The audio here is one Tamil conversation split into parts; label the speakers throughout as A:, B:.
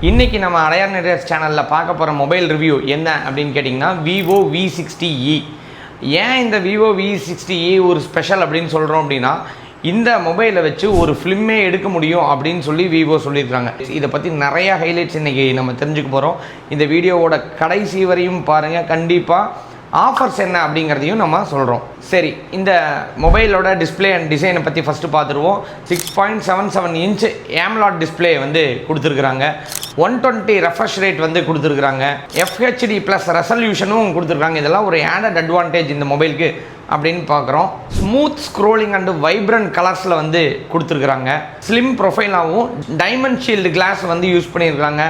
A: இன்றைக்கி நம்ம அடையார் நெட்வொர்க்ஸ் சேனலில் பார்க்க போகிற மொபைல் ரிவ்யூ என்ன அப்படின்னு கேட்டிங்கன்னா விவோ V60e. ஏன் இந்த விவோ V60e ஒரு ஸ்பெஷல் அப்படின்னு சொல்கிறோம் அப்படின்னா, இந்த மொபைலை வச்சு ஒரு ஃபிலிமே எடுக்க முடியும் அப்படின்னு சொல்லி விவோ சொல்லியிருக்காங்க. இதை பற்றி நிறையா ஹைலைட்ஸ் இன்றைக்கி நம்ம தெரிஞ்சுக்க போகிறோம். இந்த வீடியோவோட கடைசி வரையும் பாருங்கள். கண்டிப்பாக ஆஃபர்ஸ் என்ன அப்படிங்கிறதையும் நம்ம சொல்கிறோம். சரி, இந்த மொபைலோட டிஸ்பிளே அண்ட் டிசைனை பற்றி ஃபஸ்ட்டு பார்த்துருவோம். 6.77 இன்ச் AMOLED டிஸ்பிளே வந்து கொடுத்துருக்குறாங்க. 120 ரெஃப்ரெஷ் ரேட் வந்து கொடுத்துருக்குறாங்க. FHD ப்ளஸ் ரெசல்யூஷனும் கொடுத்துருக்காங்க. இதெல்லாம் ஒரு ஆடட் அட்வான்டேஜ் இந்த மொபைலுக்கு அப்படின்னு பார்க்குறோம். ஸ்மூத் ஸ்க்ரோலிங் அண்டு வைப்ரண்ட் கலர்ஸில் வந்து கொடுத்துருக்குறாங்க. ஸ்லிம் ப்ரொஃபைலாகவும் டைமண்ட் ஷீல்டு கிளாஸ் வந்து யூஸ் பண்ணியிருக்காங்க.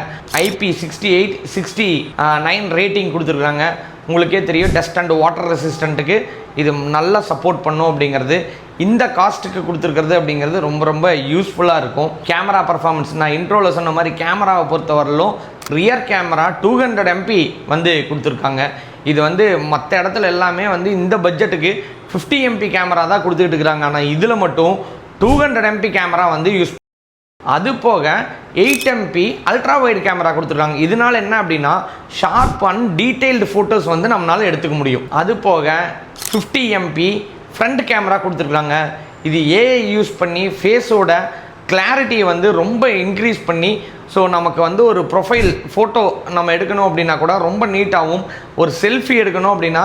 A: IP68 69 ரேட்டிங் கொடுத்துருக்குறாங்க. உங்களுக்கே தெரியும், டஸ்ட் அண்ட் வாட்டர் ரெசிஸ்டண்ட்டுக்கு இது நல்லா சப்போர்ட் பண்ணும் அப்படிங்கிறது. இந்த காஸ்ட்டுக்கு கொடுத்துருக்கிறது அப்படிங்கிறது ரொம்ப ரொம்ப யூஸ்ஃபுல்லாக இருக்கும். கேமரா பர்ஃபார்மன்ஸ் நான் இன்ட்ரோவில் சொன்ன மாதிரி கேமராவை பொறுத்தவரையிலும் ரியர் கேமரா 200 MP வந்து கொடுத்துருக்காங்க. இது வந்து மற்ற இடத்துல எல்லாமே வந்து இந்த பட்ஜெட்டுக்கு 50 MP கேமரா தான் கொடுத்துக்கிட்டு இருக்கிறாங்க. ஆனால் இதில் மட்டும் 200 MP கேமரா வந்து யூஸ், அது போக 8 MP அல்ட்ரா வைட் கேமரா கொடுத்துருக்காங்க. இதனால என்ன அப்படின்னா, ஷார்ப் அண்ட் டீட்டெயில்டு ஃபோட்டோஸ் வந்து நம்மளால் எடுத்துக்க முடியும். அது போக 50 MP ஃப்ரண்ட் கேமரா கொடுத்துருக்காங்க. இது AI யூஸ் பண்ணி ஃபேஸோட கிளாரிட்டியை வந்து ரொம்ப இன்க்ரீஸ் பண்ணி, ஸோ நமக்கு வந்து ஒரு ப்ரொஃபைல் ஃபோட்டோ நம்ம எடுக்கணும் அப்படின்னா கூட ரொம்ப நீட்டாகவும், ஒரு செல்ஃபி எடுக்கணும் அப்படின்னா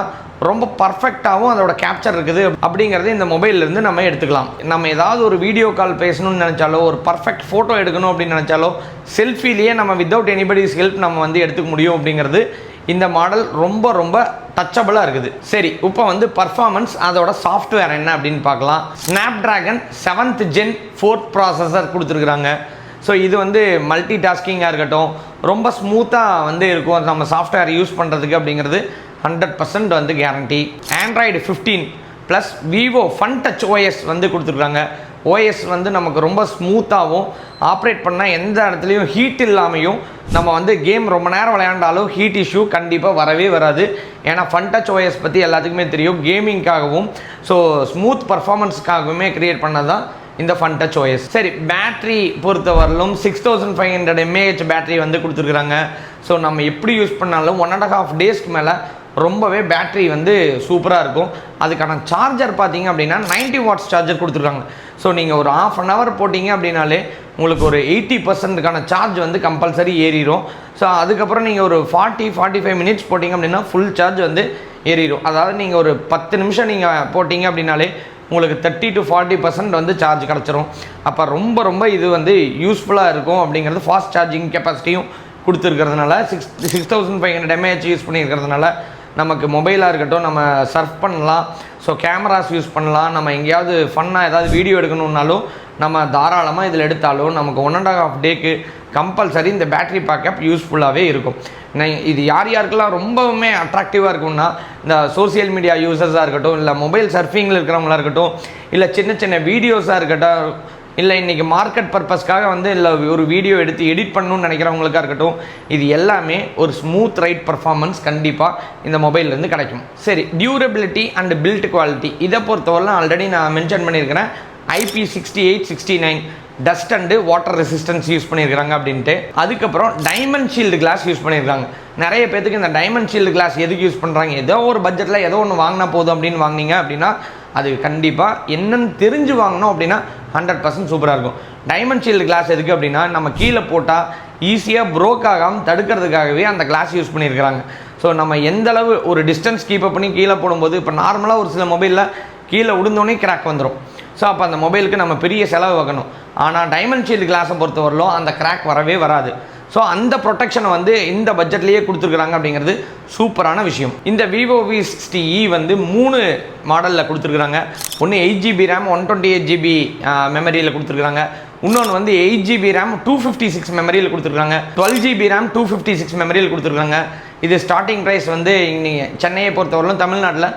A: ரொம்ப பர்ஃபெக்டாகவும் அதோட கேப்சர் இருக்குது அப்படிங்கிறது இந்த மொபைல்லேருந்து நம்ம எடுத்துக்கலாம். நம்ம ஏதாவது ஒரு வீடியோ கால் பேசணும்னு நினச்சாலோ, ஒரு பர்ஃபெக்ட் ஃபோட்டோ எடுக்கணும் அப்படின்னு நினச்சாலோ, செல்ஃபிலேயே நம்ம வித்தவுட் எனிபடிஸ் ஹெல்ப் நம்ம வந்து எடுத்துக்க முடியும் அப்படிங்கிறது இந்த மாடல் ரொம்ப ரொம்ப டச்சபிளாக இருக்குது. சரி, இப்போ வந்து பர்ஃபார்மன்ஸ், அதோட சாஃப்ட்வேர் என்ன அப்படின்னு பார்க்கலாம். Snapdragon 7th Gen 4 ப்ராசஸர் கொடுத்துருக்குறாங்க. ஸோ இது வந்து மல்டி டாஸ்கிங்காக இருக்கட்டும், ரொம்ப ஸ்மூத்தாக வந்து இருக்கும் நம்ம சாஃப்ட்வேர் யூஸ் பண்ணுறதுக்கு அப்படிங்கிறது 100% வந்து guarantee. Android 15 plus Vivo fun touch OS வந்து கொடுத்துருக்குறாங்க. OS வந்து நமக்கு ரொம்ப ஸ்மூத்தாகவும், ஆப்ரேட் பண்ணால் எந்த இடத்துலையும் ஹீட் இல்லாமையும், நம்ம வந்து கேம் ரொம்ப நேரம் விளையாண்டாலும் ஹீட் இஷ்யூ கண்டிப்பாக வரவே வராது. ஏன்னா ஃபன் டச் OS பற்றி எல்லாத்துக்குமே தெரியும், கேமிங்காகவும் ஸோ ஸ்மூத் பர்ஃபார்மன்ஸுக்காகவுமே க்ரியேட் பண்ணது தான் இந்த ஃபன் டச் OS. சரி, பேட்ரி பொறுத்தவரையிலும் 6500 mAh பேட்ரி வந்து கொடுத்துருக்குறாங்க. ஸோ நம்ம எப்படி யூஸ் பண்ணாலும் 1.5 டேஸ்க்கு மேலே ரொம்பவே பேட்ரி வந்து சூப்பராக இருக்கும். அதுக்கான சார்ஜர் பார்த்தீங்க அப்படின்னா 90 வாட்ஸ் சார்ஜர் கொடுத்துருக்காங்க. ஸோ நீங்கள் ஒரு ½ an hour போட்டிங்க அப்படின்னாலே உங்களுக்கு ஒரு 80%க்கான சார்ஜ் வந்து கம்பல்சரி ஏறிடும். ஸோ அதுக்கப்புறம் நீங்கள் ஒரு 40-45 மினிட்ஸ் போட்டிங்க அப்படின்னா ஃபுல் சார்ஜ் வந்து ஏறிடும். அதாவது நீங்கள் ஒரு 10 நிமிஷம் நீங்கள் போட்டிங்க அப்படின்னாலே உங்களுக்கு 30 to 40% வந்து சார்ஜ் கிடச்சிரும். அப்போ ரொம்ப ரொம்ப இது வந்து யூஸ்ஃபுல்லாக இருக்கும் அப்படிங்கிறது. ஃபாஸ்ட் சார்ஜிங் கெப்பாசிட்டியும் கொடுத்துருக்கிறதுனால 6500 mAh யூஸ் பண்ணியிருக்கிறதுனால நமக்கு மொபைலாக இருக்கட்டும், நம்ம சர்ஃப் பண்ணலாம், ஸோ கேமராஸ் யூஸ் பண்ணலாம். நம்ம எங்கேயாவது ஃபன்னாக ஏதாவது வீடியோ எடுக்கணுன்னாலும் நம்ம தாராளமாக இதில் எடுத்தாலும் நமக்கு 1.5 டேக்கு கம்பல்சரி இந்த பேட்ரி பேக்கப் யூஸ்ஃபுல்லாகவே இருக்கும். இது யார் யாருக்கெல்லாம் ரொம்பவுமே அட்ராக்டிவாக இருக்கும்னா, இந்த சோசியல் மீடியா யூசர்ஸாக இருக்கட்டும், இல்லை மொபைல் சர்ஃபிங்கில் இருக்கிறவங்களா இருக்கட்டும், இல்லை சின்ன சின்ன வீடியோஸாக இருக்கட்டும், இல்லை இன்றைக்கி மார்க்கெட் பர்பஸ்க்காக வந்து இல்லை ஒரு வீடியோ எடுத்து எடிட் பண்ணணும்னு நினைக்கிறவங்களுக்காக இருக்கட்டும், இது எல்லாமே ஒரு ஸ்மூத் ரைட் பர்ஃபார்மன்ஸ் கண்டிப்பாக இந்த மொபைல்லேருந்து கிடைக்கும். சரி, டியூரபிலிட்டி அண்ட் பில்ட் குவாலிட்டி இதை பொறுத்தவரை ஆல்ரெடி நான் மென்ஷன் பண்ணியிருக்கிறேன். IP68 69 dust and water resistance use பண்ணியிருக்கிறாங்க அப்படின்ட்டு. அதுக்கப்புறம் டைமண்ட் ஷீல்டு கிளாஸ் யூஸ் பண்ணியிருக்காங்க. நிறைய பேத்துக்கு இந்த டைமண்ட் ஷீல்டு கிளாஸ் எதுக்கு யூஸ் பண்ணுறாங்க, ஏதோ ஒரு பட்ஜெட்டில் ஏதோ ஒன்று வாங்கினா போதும் அப்படின்னு வாங்கினீங்க அப்படின்னா அது கண்டிப்பாக என்னென்னு தெரிஞ்சு வாங்கினோம் அப்படின்னா 100% சூப்பராக இருக்கும். டைமண்ட் ஷீல்டு கிளாஸ் எதுக்கு அப்படின்னா, நம்ம கீழே போட்டால் ஈஸியாக ப்ரோக் ஆகாமல் தடுக்கிறதுக்காகவே அந்த கிளாஸ் யூஸ் பண்ணியிருக்கிறாங்க. ஸோ நம்ம எந்தளவு ஒரு டிஸ்டன்ஸ் கீப் அப் பண்ணி கீழே போடும்போது, இப்போ நார்மலாக ஒரு சில மொபைலில் கீழே விழுந்தோடனே கிராக் வந்துடும். ஸோ அப்போ அந்த மொபைலுக்கு நம்ம பெரிய செலவு வைக்கணும். ஆனால் டைமண்ட் ஷீல்டு கிளாஸை பொறுத்தவரையிலும் அந்த கிராக் வரவே வராது. ஸோ அந்த ப்ரொடெக்ஷனை வந்து இந்த பட்ஜெட்லேயே கொடுத்துருக்குறாங்க அப்படிங்கிறது சூப்பரான விஷயம். இந்த விவோ V60e வந்து 3 மாடலில் கொடுத்துருக்குறாங்க. ஒன்று 8GB RAM 128GB மெமரியில் கொடுத்துருக்குறாங்க. இன்னொன்று வந்து 8GB RAM 256 மெமரியில் கொடுத்துருக்காங்க. 12GB RAM 256 மெமரியில் கொடுத்துருக்காங்க. இது ஸ்டார்டிங் ப்ரைஸ் வந்து நீங்கள் சென்னையை பொறுத்தவரையிலும் தமிழ்நாட்டில்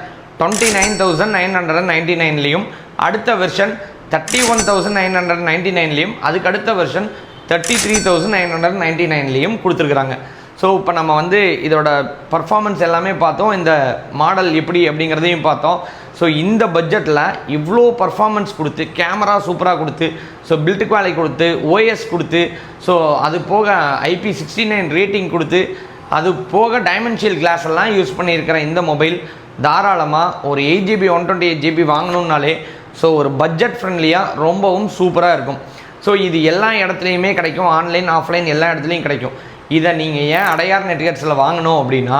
A: 29,999லையும், அடுத்த வெர்ஷன் 31,999லையும், அதுக்கு அடுத்த வெர்ஷன் 33,999லையும் கொடுத்துருக்குறாங்க. ஸோ இப்போ நம்ம வந்து இதோட பர்ஃபார்மன்ஸ் எல்லாமே பார்த்தோம், இந்த மாடல் எப்படி அப்படிங்கிறதையும் பார்த்தோம். ஸோ இந்த பட்ஜெட்டில் இவ்வளோ பர்ஃபார்மன்ஸ் கொடுத்து, கேமரா சூப்பராக கொடுத்து, ஸோ பில்ட் குவாலிட்டி கொடுத்து, ஓஎஸ் கொடுத்து, ஸோ அது போக IP69 ரேட்டிங் கொடுத்து, அது போக டைமென்ஷியல் கிளாஸ் எல்லாம் யூஸ் பண்ணியிருக்கிற இந்த மொபைல் தாராளமாக ஒரு 8GB 128GB வாங்கணுன்னாலே ஸோ ஒரு பட்ஜெட் ஃப்ரெண்ட்லியாக ரொம்பவும் சூப்பராக இருக்கும். ஸோ இது எல்லா இடத்துலையுமே கிடைக்கும், ஆன்லைன் ஆஃப்லைன் எல்லா இடத்துலையும் கிடைக்கும். இதை நீங்கள் ஏன் அடையார் நெட்கட்ஸில் வாங்கணும் அப்படின்னா,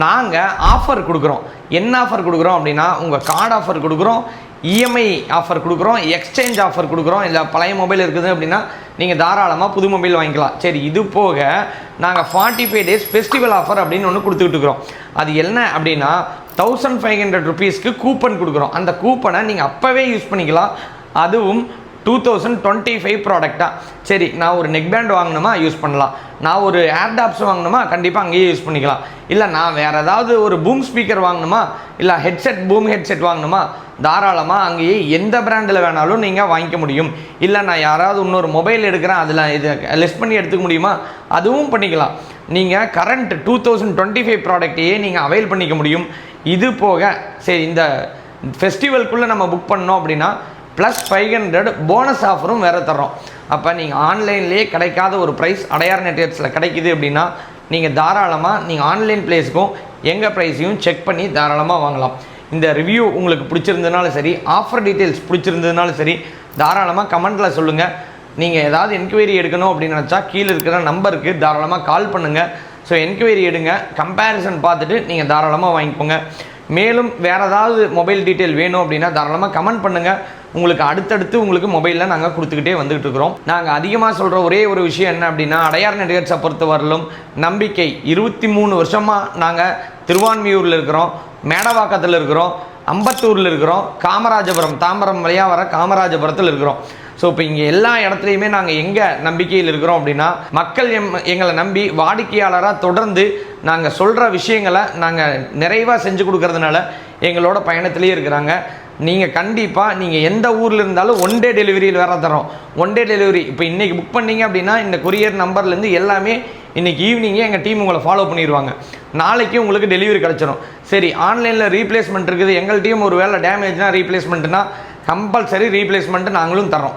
A: நாங்கள் ஆஃபர் கொடுக்குறோம். என்ன ஆஃபர் கொடுக்குறோம் அப்படின்னா, உங்கள் கார்டு ஆஃபர் கொடுக்குறோம், இஎம்ஐ ஆஃபர் கொடுக்குறோம், எக்ஸ்சேஞ்ச் ஆஃபர் கொடுக்குறோம். இல்லை பழைய மொபைல் இருக்குது அப்படின்னா நீங்கள் தாராளமாக புது மொபைல் வாங்கிக்கலாம். சரி, இது போக நாங்கள் 45 days ஃபெஸ்டிவல் ஆஃபர் அப்படின்னு ஒன்று கொடுத்துக்கிட்டு இருக்கிறோம். அது என்ன அப்படின்னா 1500 rupeesக்கு கூப்பன் கொடுக்குறோம். அந்த கூப்பனை நீங்கள் அப்போவே யூஸ் பண்ணிக்கலாம். அதுவும் 2025 ப்ராடக்டாக. சரி, நான் ஒரு நெக் பேண்ட் வாங்கணுமா யூஸ் பண்ணலாம், நான் ஒரு ஏர்டாப்ஸ் வாங்கணுமா கண்டிப்பாக அங்கேயே யூஸ் பண்ணிக்கலாம். இல்லை நான் வேறு ஏதாவது ஒரு பூம் ஸ்பீக்கர் வாங்கணுமா, இல்லை ஹெட்செட் பூம் ஹெட்செட் வாங்கணுமா, தாராளமாக அங்கேயே எந்த பிராண்டில் வேணாலும் நீங்கள் வாங்கிக்க முடியும். இல்லை நான் யாராவது இன்னொரு மொபைல் எடுக்கிறேன், அதில் இதை லெஸ் பண்ணி எடுத்துக்க முடியுமா, அதுவும் பண்ணிக்கலாம். நீங்கள் கரண்ட் 2025 ப்ராடக்டையே நீங்கள் அவைல் பண்ணிக்க முடியும். இது போக சரி, இந்த ஃபெஸ்டிவல்குள்ளே நம்ம புக் பண்ணோம் அப்படின்னா +500 போனஸ் ஆஃபரும் வேறு தர்றோம். அப்போ நீங்கள் ஆன்லைன்லேயே கிடைக்காத ஒரு ப்ரைஸ் அடையார் நெட்கட்ஸில் கிடைக்கிது அப்படின்னா நீங்கள் தாராளமாக நீங்கள் ஆன்லைன் ப்ளேஸுக்கும் எங்கள் ப்ரைஸையும் செக் பண்ணி தாராளமாக வாங்கலாம். இந்த ரிவ்யூ உங்களுக்கு பிடிச்சிருந்ததுனாலும் சரி, ஆஃபர் டீட்டெயில்ஸ் பிடிச்சிருந்ததுனாலும் சரி, தாராளமாக கமெண்ட்டில் சொல்லுங்கள். நீங்கள் ஏதாவது என்கொயரி எடுக்கணும் அப்படின்னு நினச்சா கீழே இருக்கிற நம்பருக்கு தாராளமாக கால் பண்ணுங்கள். ஸோ என்கொயரி எடுங்க, கம்பேரிசன் பார்த்துட்டு நீங்கள் தாராளமாக வாங்கிக்கோங்க. மேலும் வேறு ஏதாவது மொபைல் டீட்டெயில் வேணும் அப்படின்னா தாராளமாக கமெண்ட் பண்ணுங்கள். உங்களுக்கு அடுத்தடுத்து உங்களுக்கு மொபைலில் நாங்கள் கொடுத்துக்கிட்டே வந்துகிட்டு இருக்கிறோம். நாங்கள் அதிகமாக சொல்கிற ஒரே ஒரு விஷயம் என்ன அப்படின்னா, அடையார் நெட்கட்ஸை பொறுத்தவரையிலும் நம்பிக்கை. 23 வருஷமாக நாங்கள் திருவான்மியூரில் இருக்கிறோம், மேடவாக்கத்தில் இருக்கிறோம், அம்பத்தூரில் இருக்கிறோம், காமராஜபுரம் தாம்பரம் வழியாக வர காமராஜபுரத்தில் இருக்கிறோம். ஸோ இப்போ இங்கே எல்லா இடத்துலையுமே நாங்கள் எங்கே நம்பிக்கையில் இருக்கிறோம் அப்படின்னா, மக்கள் எங்களை நம்பி வாடிக்கையாளராக தொடர்ந்து நாங்கள் சொல்கிற விஷயங்களை நாங்கள் நிறைவாக செஞ்சு கொடுக்கறதுனால எங்களோட பயணத்திலே இருக்கிறாங்க. நீங்கள் கண்டிப்பாக நீங்கள் எந்த ஊரில் இருந்தாலும் 1 day டெலிவரியில் வேறு தரோம். 1 day டெலிவரி இப்போ இன்றைக்கி புக் பண்ணிங்க அப்படின்னா இந்த கொரியர் நம்பர்லேருந்து எல்லாமே இன்றைக்கி ஈவினிங்கே எங்கள் டீம் உங்களை ஃபாலோ பண்ணிடுவாங்க. நாளைக்கு உங்களுக்கு டெலிவரி கிடச்சிரும். சரி, ஆன்லைனில் ரீப்ளேஸ்மெண்ட் இருக்குது, எங்கள் டீம் ஒரு வேளை டேமேஜ்னா ரீப்ளேஸ்மெண்ட்டுனா கம்பல்சரி ரீப்ளேஸ்மெண்ட்டு நாங்களும் தரோம்.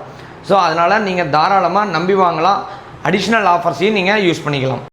A: ஸோ அதனால் நீங்கள் தாராளமாக நம்பி வாங்கலாம். அடிஷ்னல் ஆஃபர்ஸையும் நீங்கள் யூஸ் பண்ணிக்கலாம்.